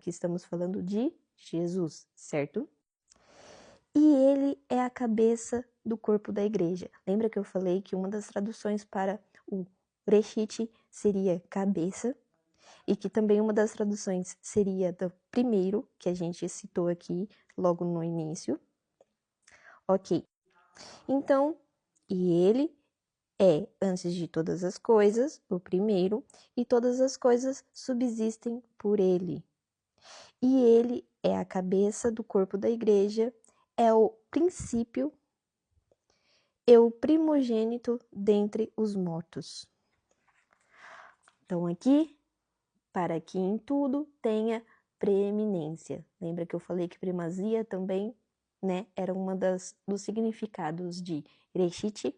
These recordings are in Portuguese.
que estamos falando de Jesus, certo? E ele é a cabeça do corpo da igreja. Lembra que eu falei que uma das traduções para o Reshit seria cabeça? E que também uma das traduções seria do primeiro, que a gente citou aqui logo no início. Ok. Então, e ele é, antes de todas as coisas, o primeiro, e todas as coisas subsistem por ele. E ele é a cabeça do corpo da igreja, é o princípio, é o primogênito dentre os mortos. Então, aqui, para que em tudo tenha preeminência. Lembra que eu falei que primazia também, né, era uma dos significados de Reshit?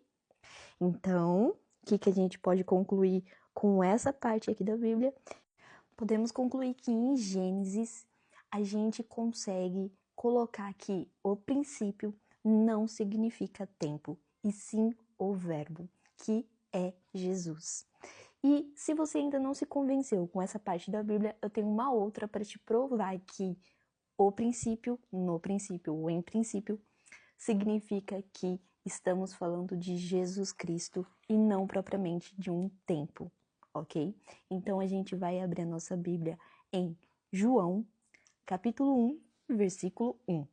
Então, o que a gente pode concluir com essa parte aqui da Bíblia? Podemos concluir que em Gênesis a gente consegue colocar que o princípio não significa tempo, e sim o verbo, que é Jesus. E se você ainda não se convenceu com essa parte da Bíblia, eu tenho uma outra para te provar que o princípio, no princípio ou em princípio, significa que estamos falando de Jesus Cristo e não propriamente de um tempo, ok? Então a gente vai abrir a nossa Bíblia em João, capítulo 1, versículo 1.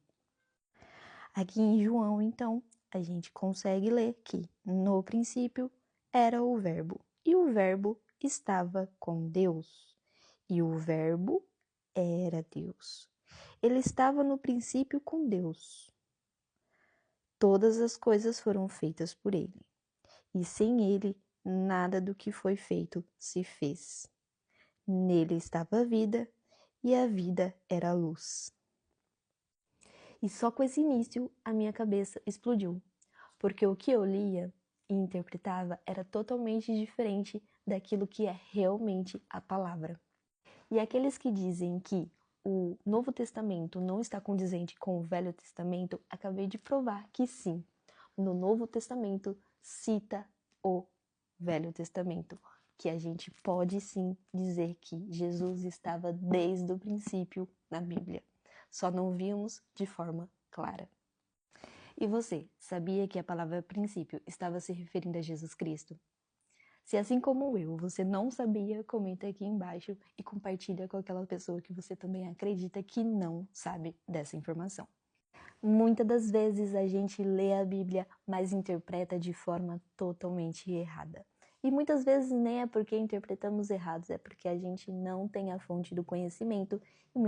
Aqui em João, então, a gente consegue ler que no princípio era o Verbo, e o Verbo estava com Deus, e o Verbo era Deus. Ele estava no princípio com Deus. Todas as coisas foram feitas por ele, e sem ele nada do que foi feito se fez. Nele estava a vida, e a vida era a luz. E só com esse início a minha cabeça explodiu, porque o que eu lia e interpretava era totalmente diferente daquilo que é realmente a palavra. E aqueles que dizem que o Novo Testamento não está condizente com o Velho Testamento, acabei de provar que sim. No Novo Testamento cita o Velho Testamento, que a gente pode sim dizer que Jesus estava desde o princípio na Bíblia. Só não vimos de forma clara. E você, sabia que a palavra princípio estava se referindo a Jesus Cristo? Se assim como eu, você não sabia, comenta aqui embaixo e compartilha com aquela pessoa que você também acredita que não sabe dessa informação. Muitas das vezes a gente lê a Bíblia, mas interpreta de forma totalmente errada. E muitas vezes nem é porque interpretamos errados, é porque a gente não tem a fonte do conhecimento